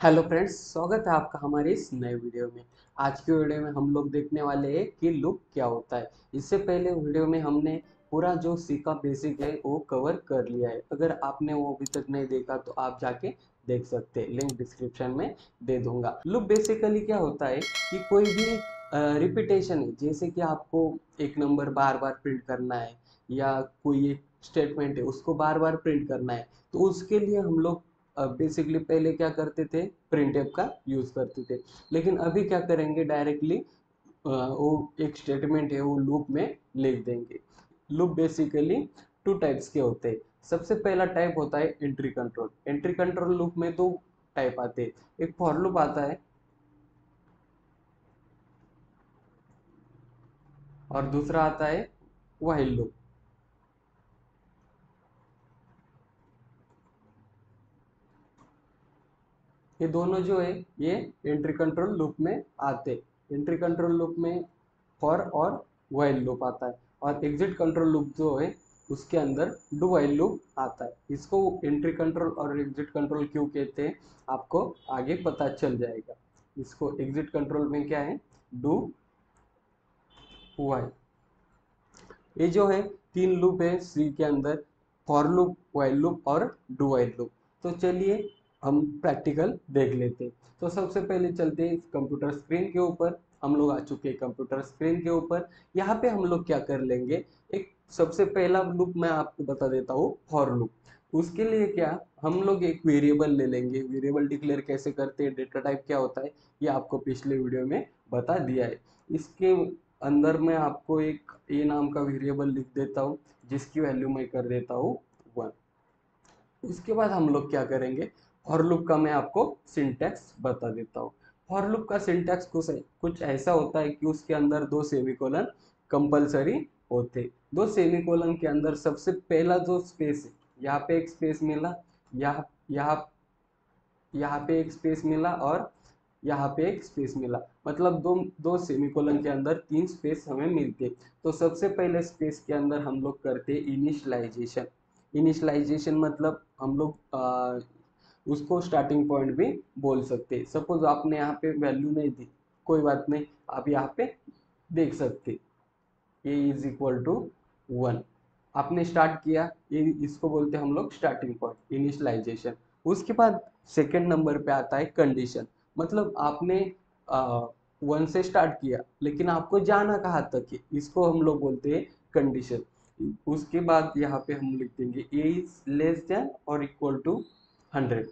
Hello friends, स्वागत है आपका हमारे इस नए वीडियो में। आज की वीडियो में हम लोग देखने वाले हैं कि लूप क्या होता है। इससे पहले वीडियो में हमने पूरा जो सीखा बेसिक है वो कवर कर लिया है। अगर आपने वो अभी तक नहीं देखा तो आप जाके देख सकते हैं, लिंक डिस्क्रिप्शन में दे दूंगा। लूप बेसिकली क्या होता है कि कोई भी रिपीटेशन है, जैसे कि आपको एक नंबर बार बार प्रिंट करना है या कोई एक स्टेटमेंट है उसको बार बार प्रिंट करना है, तो उसके लिए हम लोग बेसिकली पहले क्या करते थे, प्रिंटफ का यूज करते थे। लेकिन अभी क्या करेंगे, डायरेक्टली वो एक स्टेटमेंट है वो लूप में लिख देंगे। लूप बेसिकली टू टाइप्स के होते हैं। सबसे पहला टाइप होता है entry control. Entry control loop में दो टाइप आते हैं, एक फॉर लूप आता है और दूसरा आता है व्हाइल लूप। ये दोनों जो है ये एंट्री कंट्रोल लूप में आते। एंट्री कंट्रोल लूप में फॉर और व्हाइल लूप आता है, और एग्जिट कंट्रोल लूप जो है उसके अंदर डू व्हाइल लूप आता है। इसको एंट्री कंट्रोल और एग्जिट कंट्रोल क्यों कहते हैं आपको आगे पता चल जाएगा। इसको एग्जिट कंट्रोल में क्या है, डू व्हाइल। ये जो है तीन लूप है सी के अंदर, फॉर लूप, व्हाइल लूप और डू व्हाइल लूप। तो चलिए हम प्रैक्टिकल देख लेते हैं। तो सबसे पहले चलते हैं कंप्यूटर स्क्रीन के ऊपर। हम लोग आ चुके हैं कंप्यूटर स्क्रीन के ऊपर। यहाँ पे हम लोग क्या कर लेंगे, एक सबसे पहला लूप मैं आपको बता देता हूँ, फॉर लूप। उसके लिए क्या, हम लोग एक वेरिएबल ले लेंगे। वेरिएबल डिक्लेयर कैसे करते हैं, डेटा टाइप क्या होता है, ये आपको पिछले वीडियो में बता दिया है। इसके अंदर मैं आपको एक ए नाम का वेरिएबल लिख देता हूँ, जिसकी वैल्यू मैं कर देता हूँ 1। उसके बाद हम लोग क्या करेंगे, फॉर लूप का मैं आपको सिंटैक्स बता देता हूँ। फॉर लूप का सिंटैक्स कुछ ऐसा होता है कि उसके अंदर दो सेमीकोलन कंपलसरी होते। दो सेमीकोलन के अंदर सबसे पहला जो स्पेस है, यहाँ पे एक स्पेस मिला, यहाँ यहाँ यहाँ पे एक स्पेस मिला और यहाँ पे एक स्पेस मिला, मतलब दो दो सेमीकोलन के अंदर तीन स्पेस हमें मिलते। तो सबसे पहले स्पेस के अंदर हम लोग करते इनिशियलाइजेशन। इनिशियलाइजेशन मतलब हम लोग उसको स्टार्टिंग पॉइंट भी बोल सकते। सपोज आपने यहाँ पे वैल्यू नहीं दी, कोई बात नहीं, आप यहाँ पे देख सकते ए इज इक्वल टू 1। आपने स्टार्ट किया, ये इसको बोलते हैं हम लोग स्टार्टिंग पॉइंट, इनिशियलाइजेशन। उसके बाद सेकेंड नंबर पे आता है कंडीशन। मतलब आपने 1 से स्टार्ट किया लेकिन आपको जाना कहाँ तक है, इसको हम लोग बोलते हैं कंडीशन। उसके बाद यहाँ पे हम लिख देंगे ए इज लेस देन और इक्वल टू 100।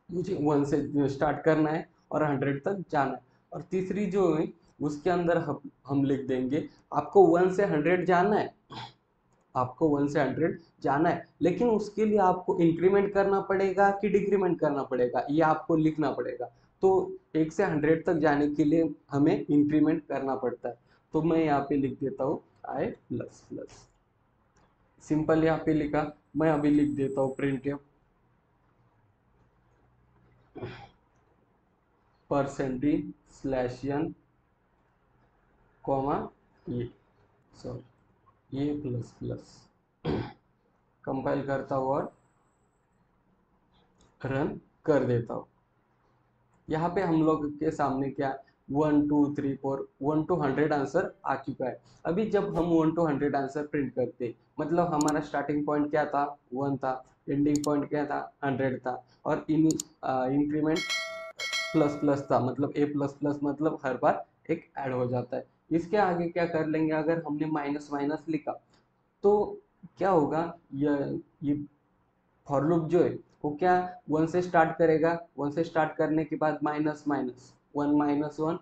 मुझे 1 से स्टार्ट करना है और 100 तक जाना है। और तीसरी जो है उसके अंदर हम लिख देंगे, आपको 1 से 100 जाना है, आपको 1 से 100 जाना है, लेकिन उसके लिए आपको इंक्रीमेंट करना पड़ेगा कि डिक्रीमेंट करना पड़ेगा, ये आपको लिखना पड़ेगा। तो 1 से 100 तक जाने के लिए हमें इंक्रीमेंट करना पड़ता है। तो मैं यहाँ पे लिख देता हूँ आई प्लस प्लस, सिंपल यहाँ पे लिखा। मैं अभी लिख देता हूँ प्रिंट परसेंटी स्लैश एन कॉमा ये, सॉरी ये प्लस प्लस। कंपाइल करता हूँ और रन कर देता हूँ। यहाँ पे हम लोग के सामने क्या, 1 2 3 4 1 to 100 आंसर आ चुका है। अभी जब हम 1 to 100 आंसर प्रिंट करते, मतलब हमारा स्टार्टिंग पॉइंट क्या था, 1 था, एंडिंग पॉइंट क्या था, 100 था, और इंक्रीमेंट प्लस प्लस था, मतलब ए प्लस प्लस, मतलब हर बार एक ऐड हो जाता है। इसके आगे क्या कर लेंगे, अगर हमने माइनस माइनस लिखा तो क्या होगा, ये फॉर लूप जो है वो क्या, 1 से स्टार्ट करेगा, 1 से स्टार्ट करने के बाद माइनस माइनस 1 -1,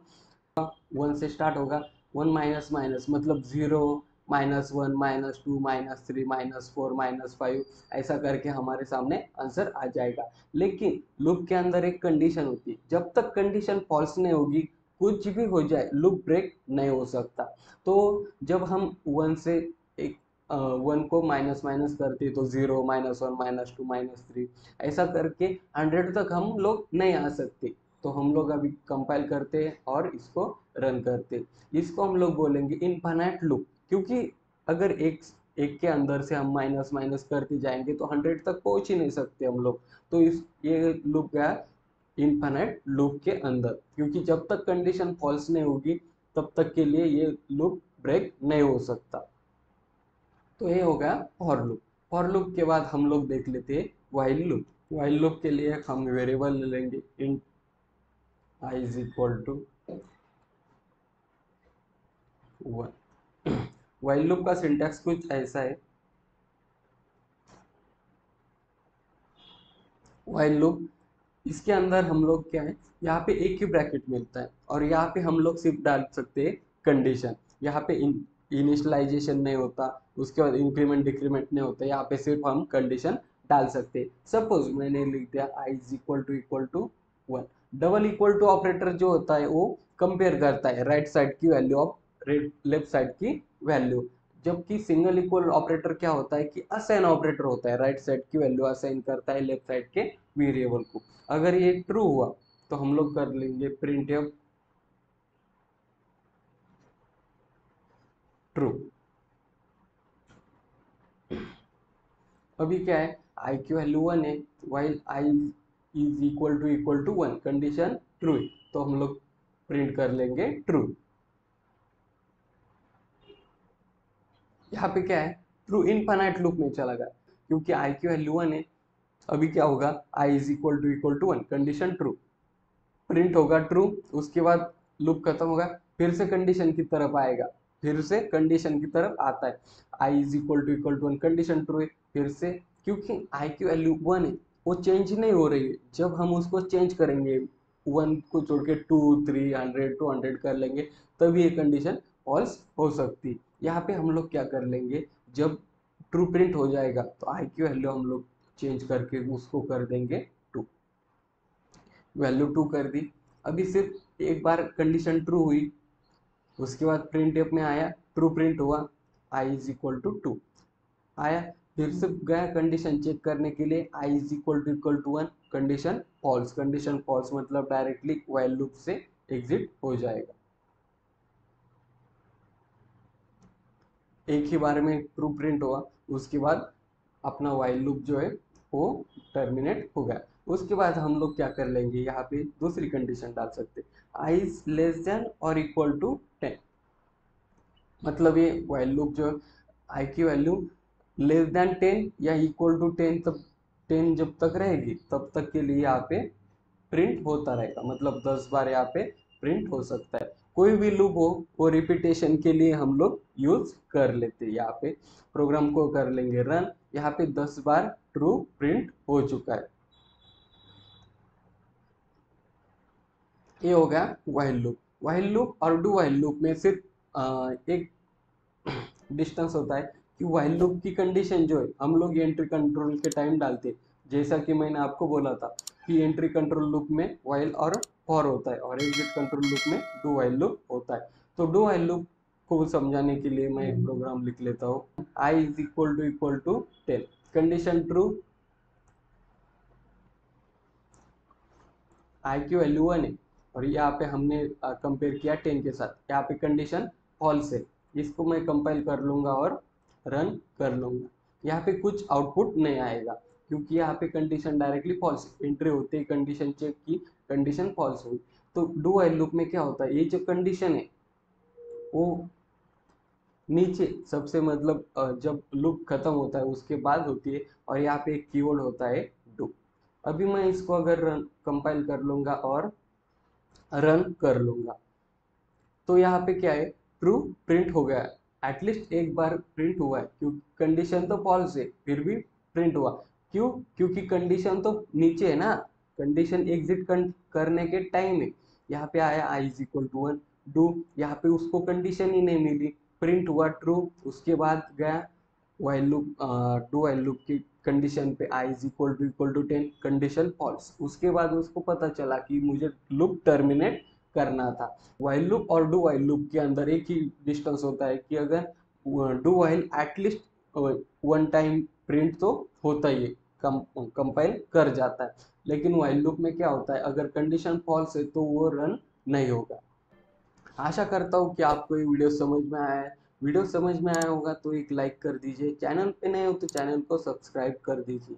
1 से स्टार्ट होगा, 1 माइनस माइनस मतलब 0, -1 -2 -3 -4 -5, ऐसा करके हमारे सामने आंसर आ जाएगा। लेकिन लूप के अंदर एक कंडीशन होती है, जब तक कंडीशन फॉल्स नहीं होगी, कुछ भी हो जाए लूप ब्रेक नहीं हो सकता। तो जब हम 1 से एक 1 को माइनस माइनस करते तो 0 -1 -2 -3, ऐसा करके 100 तक हम लोग नहीं आ सकते। तो हम लोग अभी कंपाइल करते हैं और इसको रन करते हैं। इसको हम लोग बोलेंगे इनफाइनाइट लूप, क्योंकि अगर एक एक के अंदर से हम माइनस माइनस करते जाएंगे तो 100 तक पहुंच ही नहीं सकते हम लोग। तो इस ये लूप क्या इनफाइनाइट लूप के अंदर, क्योंकि जब तक कंडीशन फॉल्स नहीं होगी तब तक के लिए ये लूप ब्रेक नहीं हो सकता। तो ये हो गया फॉर लूप। फॉर लूप के बाद हम लोग देख लेते हैं व्हाइल लूप। व्हाइल लूप के लिए हम वेरिएबल ले लेंगे int I is equal to 1। While loop का सिंटैक्स कुछ ऐसा है। व्हाइल लूप, इसके अंदर हम लोग क्या है, यहाँ पे एक ही ब्रैकेट मिलता है और यहाँ पे हम लोग सिर्फ डाल सकते हैं कंडीशन। यहाँ पे इनिशियलाइजेशन नहीं होता, उसके बाद इंक्रीमेंट डिक्रीमेंट नहीं होता, यहाँ पे सिर्फ हम कंडीशन डाल सकते हैं। सपोज मैंने लिख दिया i is equal to 1। Double equal to operator जो होता है वो कंपेयर करता है राइट साइड की वैल्यू ऑफ लेफ्ट साइड की वैल्यू, जबकि सिंगल इक्वल ऑपरेटर क्या होता है कि असाइन ऑपरेटर होता है, राइट साइड की वैल्यू असाइन करता है लेफ्ट साइड के वेरिएबल को। अगर ये ट्रू हुआ तो हम लोग कर लेंगे प्रिंट एफ ट्रू। अभी क्या है, आई की वैल्यू 1 है, while I is equal to 1, condition true है, तो हम लोग प्रिंट कर लेंगे ट्रू। यहाँ पे क्या है, ट्रू इनफाइनाइट लूप में चला गया, क्योंकि आई की वैल्यू 1 है। अभी क्या होगा, I is equal to 1, condition true, print होगा ट्रू। उसके बाद लूप खत्म होगा, फिर से कंडीशन की तरफ आएगा, फिर से कंडीशन की तरफ आता है, I is equal to 1, condition true है, फिर से, क्योंकि आई की वैल्यू 1 है वो चेंज नहीं हो रही है। जब हम उसको चेंज करेंगे 1 को छोड़ के 2 300 200 कर लेंगे तब ये कंडीशन फॉल्स हो सकती है। यहाँ पे हम लोग क्या कर लेंगे, जब ट्रू प्रिंट हो जाएगा तो आई की वैल्यू हम लोग चेंज करके उसको कर देंगे 2, वैल्यू 2 कर दी। अभी सिर्फ एक बार कंडीशन ट्रू हुई, उसके बाद प्रिंट एफ में आया, ट्रू प्रिंट हुआ, आई इज इक्वल टू 2 आया, फिर से गया कंडीशन चेक करने के लिए, I is equal to 1, condition false, condition false मतलब डायरेक्टली व्हाइल लूप से एग्जिट हो जाएगा। एक ही बार में ट्रू प्रिंट हुआ, उसके बाद अपना व्हाइल लूप जो है वो टर्मिनेट हो गया। उसके बाद हम लोग क्या कर लेंगे, यहाँ पे दूसरी कंडीशन डाल सकते, आई इज लेस देन और इक्वल टू 10, मतलब ये व्हाइल लूप जो आई की वैल्यू लेस देन 10 या इक्वल टू 10 तब 10 जब तक रहेगी तब तक के लिए यहाँ पे प्रिंट होता रहेगा, मतलब 10 बार यहाँ पे प्रिंट हो सकता है। कोई भी लूप हो वो रिपीटेशन के लिए हम लोग यूज कर लेते हैं। यहाँ पे प्रोग्राम को कर लेंगे रन, यहाँ पे 10 बार ट्रू प्रिंट हो चुका है। ये हो गया व्हाइल लूप। व्हाइल लूप और डू व्हाइल लूप में सिर्फ एक डिस्टेंस होता है कि व्हाइल लूप की कंडीशन जो है हम लोग एंट्री कंट्रोल के टाइम डालते हैं, जैसा कि मैंने आपको बोला था कि एंट्री कंट्रोल लूप में व्हाइल और फॉर होता है और एग्जिट कंट्रोल लूप में डू व्हाइल लूप होता है। तो डू व्हाइल लूप को समझाने के लिए मैं एक प्रोग्राम लिख लेता हूँ, I is equal to 10, condition true, I की वैल्यू 1 है और यहाँ पे हमने कंपेयर किया 10 के साथ, यहाँ पे कंडीशन फॉल्स है। इसको मैं कंपाइल कर लूंगा और रन कर लूंगा, यहाँ पे कुछ आउटपुट नहीं आएगा क्योंकि यहाँ पे कंडीशन डायरेक्टली फॉल्स, एंट्री होते ही कंडीशन चेक की, कंडीशन फॉल्स हुई। तो डू व्हाइल लूप में क्या होता है, ये जो कंडीशन है वो नीचे सबसे, मतलब जब लूप खत्म होता है उसके बाद होती है और यहाँ पे एक कीवर्ड होता है डू। अभी मैं इसको अगर रन कंपाइल कर लूंगा और रन कर लूंगा तो यहाँ पे क्या है, ट्रू प्रिंट हो गया है, एटलीस्ट एक बार प्रिंट हुआ है, क्योंकि कंडीशन तो फॉल्स है फिर भी प्रिंट हुआ। क्यों, क्योंकि कंडीशन तो नीचे है ना, कंडीशन एग्जिट करने के टाइम है, यहाँ पे आया आई इज इक्वल टू 1, डू, यहाँ पे उसको कंडीशन ही नहीं मिली, प्रिंट हुआ ट्रू, उसके बाद गया while loop, do while loop की कंडीशन पे I is equal to 10, condition false, उसके बाद उसको पता चला कि मुझे लूप टर्मिनेट करना था। व्हाइल लूप और डू व्हाइल लूप के अंदर एक ही डिस्टेंस होता है कि अगर do while at least 1 time print तो होता ही है, कंपाइल कर जाता है, लेकिन व्हाइल लूप में क्या होता है, अगर कंडीशन फॉल्स है तो वो रन नहीं होगा। आशा करता हूँ कि आपको ये वीडियो समझ में आया है। वीडियो समझ में आया होगा तो एक लाइक कर दीजिए, चैनल पे नए हो तो चैनल को सब्सक्राइब कर दीजिए।